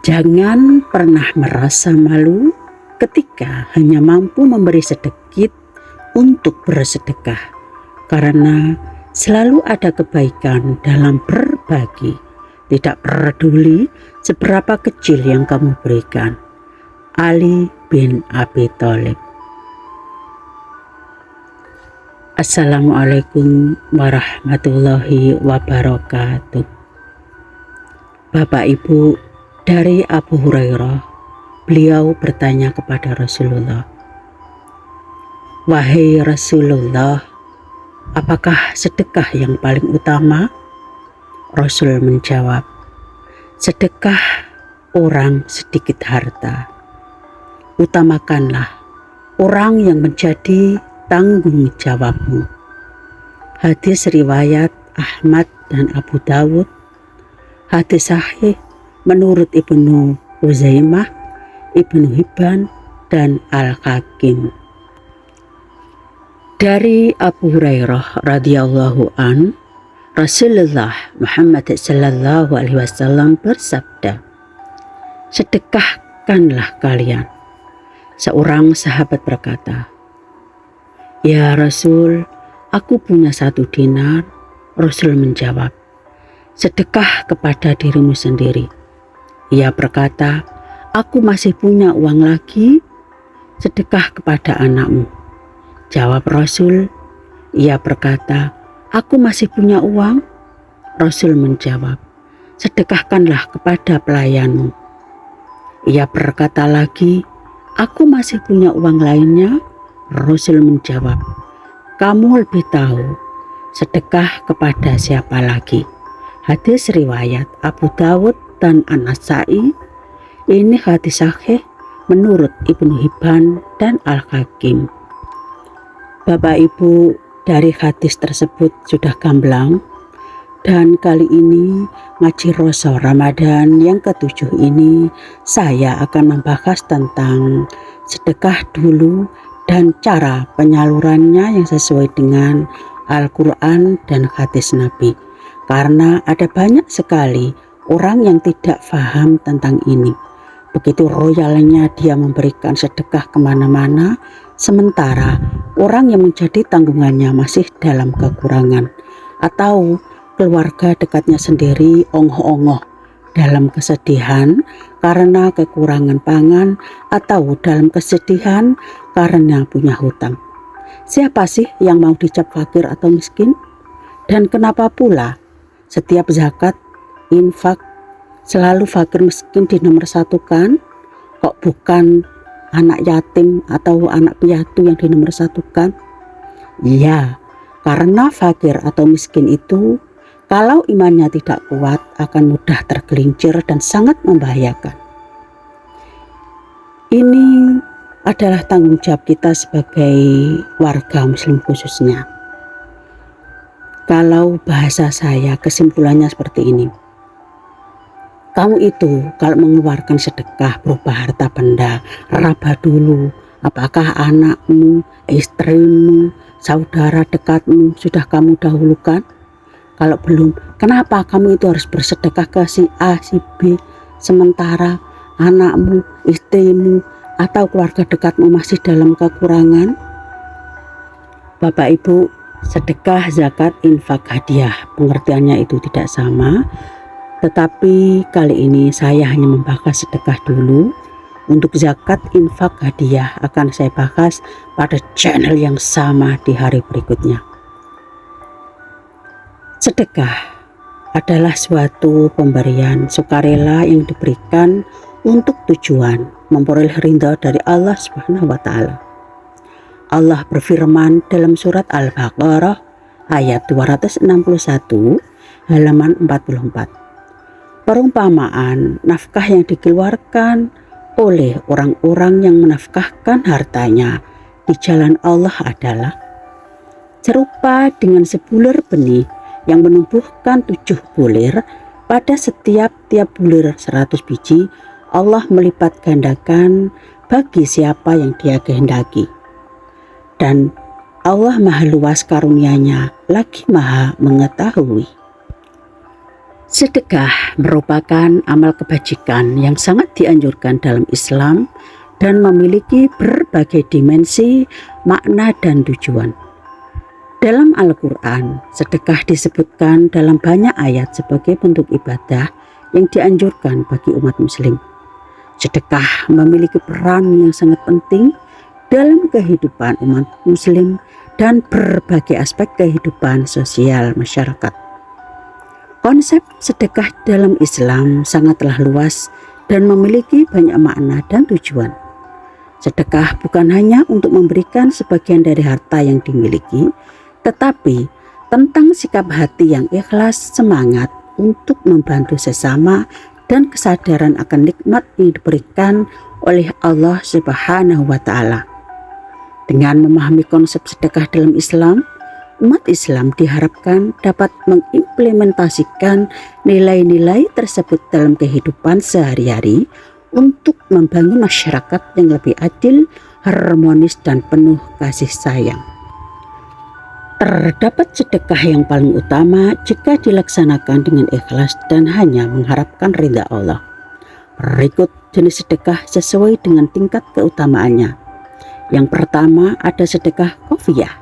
Jangan pernah merasa malu ketika hanya mampu memberi sedikit untuk bersedekah, karena selalu ada kebaikan dalam berbagi, tidak peduli seberapa kecil yang kamu berikan. Ali bin Abi Thalib. Assalamualaikum warahmatullahi wabarakatuh. Bapak Ibu, dari Abu Hurairah, beliau bertanya kepada Rasulullah, "Wahai Rasulullah, apakah sedekah yang paling utama?" Rasul menjawab, "Sedekah orang sedikit harta. Utamakanlah orang yang menjadi tanggung jawabmu." Hadis riwayat Ahmad dan Abu Dawud. Hadis sahih menurut Ibnu Uzaimah, Ibnu Hibban, dan Al-Hakim. Dari Abu Hurairah radhiyallahu an, Rasulullah Muhammad sallallahu alaihi wasallam bersabda, "Sedekahkanlah kalian." Seorang sahabat berkata, "Ya Rasul, aku punya 1 dinar." Rasul menjawab, "Sedekah kepada dirimu sendiri." Ia berkata, "Aku masih punya uang lagi." "Sedekah kepada anakmu." Jawab Rasul. Ia berkata, "Aku masih punya uang." Rasul menjawab, "Sedekahkanlah kepada pelayanmu." Ia berkata lagi, "Aku masih punya uang lainnya." Rasul menjawab, "Kamu lebih tahu, sedekah kepada siapa lagi." Hadis riwayat Abu Dawud dan An-Nasai. Ini hadis sahih menurut Ibnu Hibban dan Al-Hakim. Bapak Ibu, dari hadis tersebut sudah gamblang, dan kali ini ngaji Roso Ramadan yang ke-7 ini saya akan membahas tentang sedekah dulu dan cara penyalurannya yang sesuai dengan Al-Quran dan hadis Nabi. Karena ada banyak sekali orang yang tidak paham tentang ini. Begitu royalnya dia memberikan sedekah kemana-mana, sementara orang yang menjadi tanggungannya masih dalam kekurangan, atau keluarga dekatnya sendiri ongoh-ongoh dalam kesedihan karena kekurangan pangan, atau dalam kesedihan karena punya hutang. Siapa sih yang mau dicap fakir atau miskin? Dan kenapa pula setiap zakat, infak selalu fakir miskin dinomorsatukan? Kok bukan anak yatim atau anak piatu yang dinomorsatukan? Iya, karena fakir atau miskin itu kalau imannya tidak kuat akan mudah tergelincir dan sangat membahayakan. Ini adalah tanggung jawab kita sebagai warga muslim khususnya. Kalau bahasa saya, kesimpulannya seperti ini. Kamu itu kalau mengeluarkan sedekah berupa harta benda, raba dulu apakah anakmu, istrimu, saudara dekatmu sudah kamu dahulukan. Kalau belum, kenapa kamu itu harus bersedekah ke si A, si B, sementara anakmu, istrimu, atau keluarga dekatmu masih dalam kekurangan? Bapak Ibu, sedekah, zakat, infak, hadiah, pengertiannya itu tidak sama. Tetapi kali ini saya hanya membahas sedekah dulu. Untuk zakat, infak, hadiah akan saya bahas pada channel yang sama di hari berikutnya. Sedekah adalah suatu pemberian sukarela yang diberikan untuk tujuan memperoleh ridha dari Allah Subhanahu wa Ta'ala. Allah berfirman dalam surat Al-Baqarah ayat 261 halaman 44. Perumpamaan nafkah yang dikeluarkan oleh orang-orang yang menafkahkan hartanya di jalan Allah adalah serupa dengan sebulir benih yang menumbuhkan 7 bulir. Pada setiap bulir 100 biji, Allah melipat gandakan bagi siapa yang Dia kehendaki. Dan Allah maha luas karunia-Nya, lagi maha mengetahui. Sedekah merupakan amal kebajikan yang sangat dianjurkan dalam Islam dan memiliki berbagai dimensi, makna, dan tujuan. Dalam Al-Quran, sedekah disebutkan dalam banyak ayat sebagai bentuk ibadah yang dianjurkan bagi umat muslim. Sedekah memiliki peran yang sangat penting dalam kehidupan umat muslim dan berbagai aspek kehidupan sosial masyarakat. Konsep sedekah dalam Islam sangatlah luas dan memiliki banyak makna dan tujuan. Sedekah bukan hanya untuk memberikan sebagian dari harta yang dimiliki, tetapi tentang sikap hati yang ikhlas, semangat untuk membantu sesama, dan kesadaran akan nikmat yang diberikan oleh Allah Subhanahu wa Ta'ala. Dengan memahami konsep sedekah dalam Islam, umat Islam diharapkan dapat mengimplementasikan nilai-nilai tersebut dalam kehidupan sehari-hari untuk membangun masyarakat yang lebih adil, harmonis, dan penuh kasih sayang. Terdapat sedekah yang paling utama jika dilaksanakan dengan ikhlas dan hanya mengharapkan ridha Allah. Berikut jenis sedekah sesuai dengan tingkat keutamaannya. Yang pertama ada sedekah khofiyah.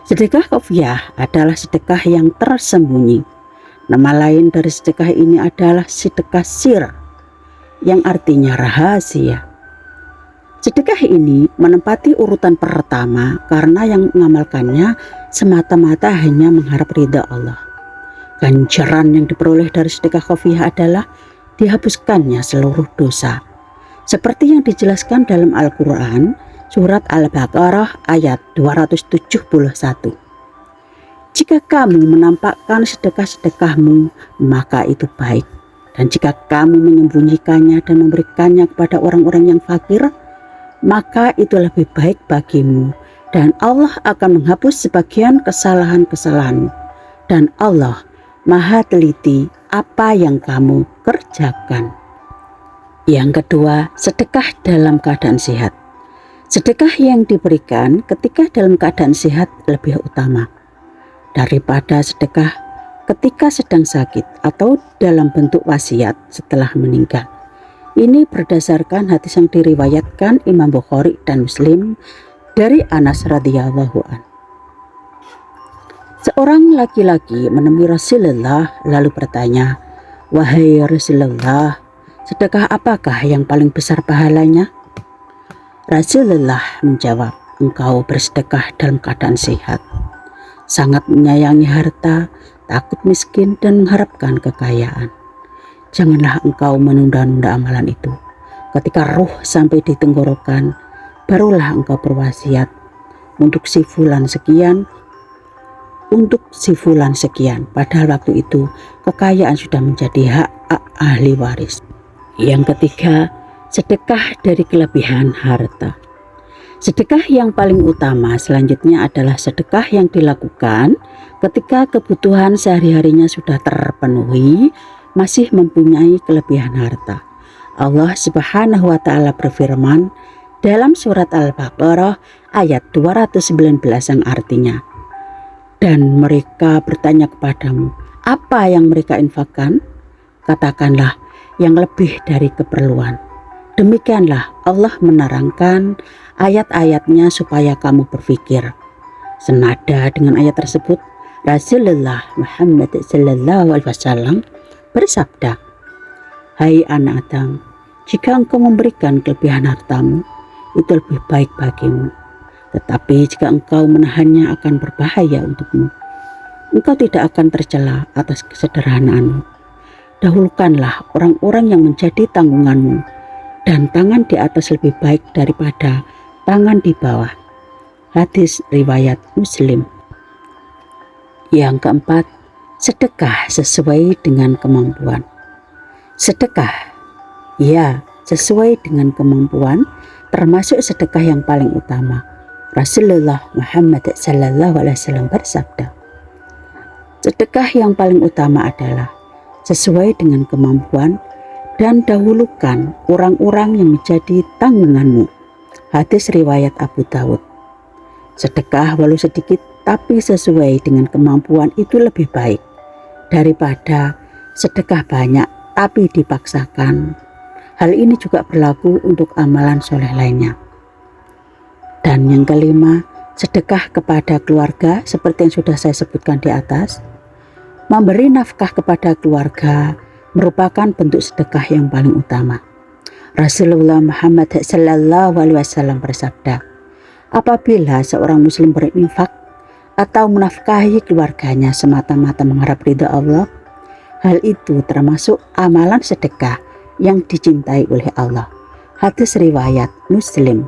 Sedekah khofiyah adalah sedekah yang tersembunyi. Nama lain dari sedekah ini adalah sedekah sir, yang artinya rahasia. Sedekah ini menempati urutan pertama karena yang mengamalkannya semata-mata hanya mengharap ridha Allah. Ganjaran yang diperoleh dari sedekah khofiyah adalah dihapuskannya seluruh dosa. Seperti yang dijelaskan dalam Al-Quran, Surat Al-Baqarah ayat 271. Jika kamu menampakkan sedekah-sedekahmu, maka itu baik. Dan jika kamu menyembunyikannya dan memberikannya kepada orang-orang yang fakir, maka itu lebih baik bagimu. Dan Allah akan menghapus sebagian kesalahan-kesalahanmu. Dan Allah Maha teliti apa yang kamu kerjakan. Yang kedua, sedekah dalam keadaan sehat. Sedekah yang diberikan ketika dalam keadaan sehat lebih utama daripada sedekah ketika sedang sakit atau dalam bentuk wasiat setelah meninggal. Ini berdasarkan hadis yang diriwayatkan Imam Bukhari dan Muslim dari Anas radhiyallahu an. Seorang laki-laki menemui Rasulullah lalu bertanya, "Wahai Rasulullah, sedekah apakah yang paling besar pahalanya?" Rasulullah menjawab, "Engkau bersedekah dalam keadaan sehat, sangat menyayangi harta, takut miskin, dan mengharapkan kekayaan. Janganlah engkau menunda-nunda amalan itu. Ketika ruh sampai di tenggorokan, barulah engkau berwasiat untuk si fulan sekian, padahal waktu itu kekayaan sudah menjadi hak ahli waris." Yang ketiga, sedekah dari kelebihan harta. Sedekah yang paling utama selanjutnya adalah sedekah yang dilakukan ketika kebutuhan sehari-harinya sudah terpenuhi, masih mempunyai kelebihan harta. Allah Subhanahu wa Ta'ala berfirman dalam surat Al-Baqarah ayat 219 yang artinya, "Dan mereka bertanya kepadamu, apa yang mereka infakkan? Katakanlah, yang lebih dari keperluan." Demikianlah Allah menerangkan ayat-ayatnya supaya kamu berpikir. Senada dengan ayat tersebut, Rasulullah Muhammad SAW bersabda, "Hai anak Adam, jika engkau memberikan kelebihan hartamu, itu lebih baik bagimu. Tetapi jika engkau menahannya akan berbahaya untukmu. Engkau tidak akan tercela atas kesederhanaanmu. Dahulukanlah orang-orang yang menjadi tanggunganmu, dan tangan di atas lebih baik daripada tangan di bawah." Hadis riwayat Muslim. Yang keempat, sedekah sesuai dengan kemampuan. Sedekah, ya, sesuai dengan kemampuan, termasuk sedekah yang paling utama. Rasulullah Muhammad SAW bersabda, "Sedekah yang paling utama adalah sesuai dengan kemampuan dan dahulukan orang-orang yang menjadi tanggunganmu." Hadis riwayat Abu Dawud. Sedekah walau sedikit tapi sesuai dengan kemampuan itu lebih baik daripada sedekah banyak tapi dipaksakan. Hal ini juga berlaku untuk amalan soleh lainnya. Dan yang kelima, sedekah kepada keluarga seperti yang sudah saya sebutkan di atas. Memberi nafkah kepada keluarga merupakan bentuk sedekah yang paling utama. Rasulullah Muhammad SAW bersabda, apabila seorang muslim berinfak atau menafkahi keluarganya semata-mata mengharap ridha Allah, hal itu termasuk amalan sedekah yang dicintai oleh Allah. Hadis riwayat Muslim.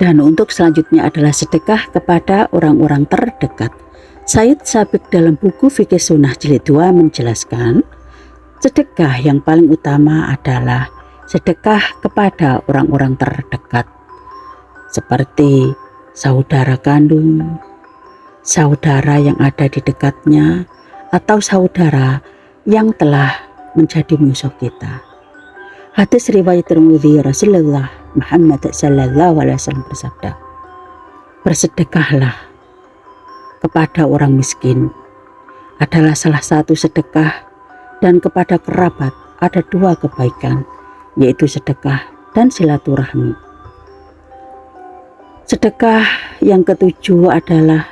Dan untuk selanjutnya adalah sedekah kepada orang-orang terdekat. Sayyid Sabiq dalam buku Fikih Sunnah Jilid 2 menjelaskan, sedekah yang paling utama adalah sedekah kepada orang-orang terdekat, seperti saudara kandung, saudara yang ada di dekatnya, atau saudara yang telah menjadi musuh kita. Hadis riwayat Tirmidzi, Rasulullah Muhammad SAW bersabda, bersedekahlah kepada orang miskin adalah salah satu sedekah, dan kepada kerabat ada dua kebaikan, yaitu sedekah dan silaturahmi. Sedekah yang ketujuh adalah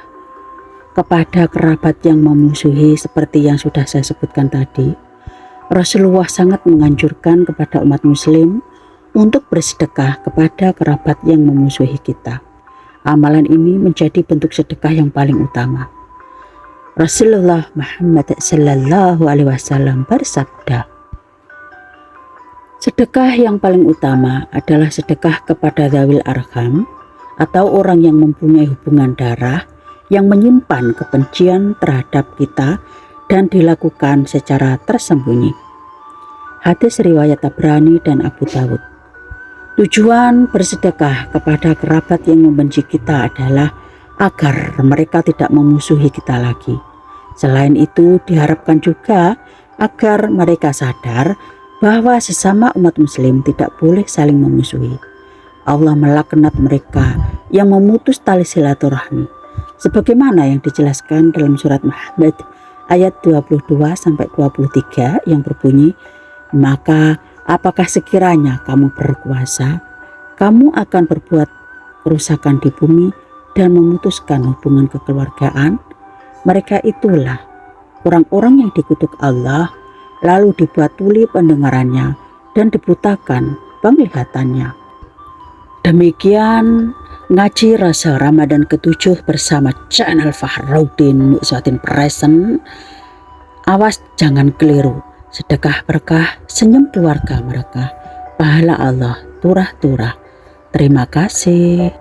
kepada kerabat yang memusuhi, seperti yang sudah saya sebutkan tadi. Rasulullah sangat menganjurkan kepada umat muslim untuk bersedekah kepada kerabat yang memusuhi kita. Amalan ini menjadi bentuk sedekah yang paling utama. Rasulullah Muhammad SAW bersabda, sedekah yang paling utama adalah sedekah kepada dzawil arham atau orang yang mempunyai hubungan darah yang menyimpan kebencian terhadap kita dan dilakukan secara tersembunyi. Hadis riwayat Tabrani dan Abu Dawud. Tujuan bersedekah kepada kerabat yang membenci kita adalah agar mereka tidak memusuhi kita lagi. Selain itu, diharapkan juga agar mereka sadar bahwa sesama umat muslim tidak boleh saling memusuhi. Allah melaknat mereka yang memutus tali silaturahmi, sebagaimana yang dijelaskan dalam surat Muhammad ayat 22-23 yang berbunyi, maka apakah sekiranya kamu berkuasa, kamu akan berbuat kerusakan di bumi dan memutuskan hubungan kekeluargaan? Mereka itulah orang-orang yang dikutuk Allah, lalu dibuat tuli pendengarannya dan dibutakan penglihatannya. Demikian ngaji rasa Ramadan ke-7 bersama channel Fahrudin Mu'izzatin Present. Awas jangan keliru, sedekah berkah, senyum keluarga mereka, pahala Allah turah-turah. Terima kasih.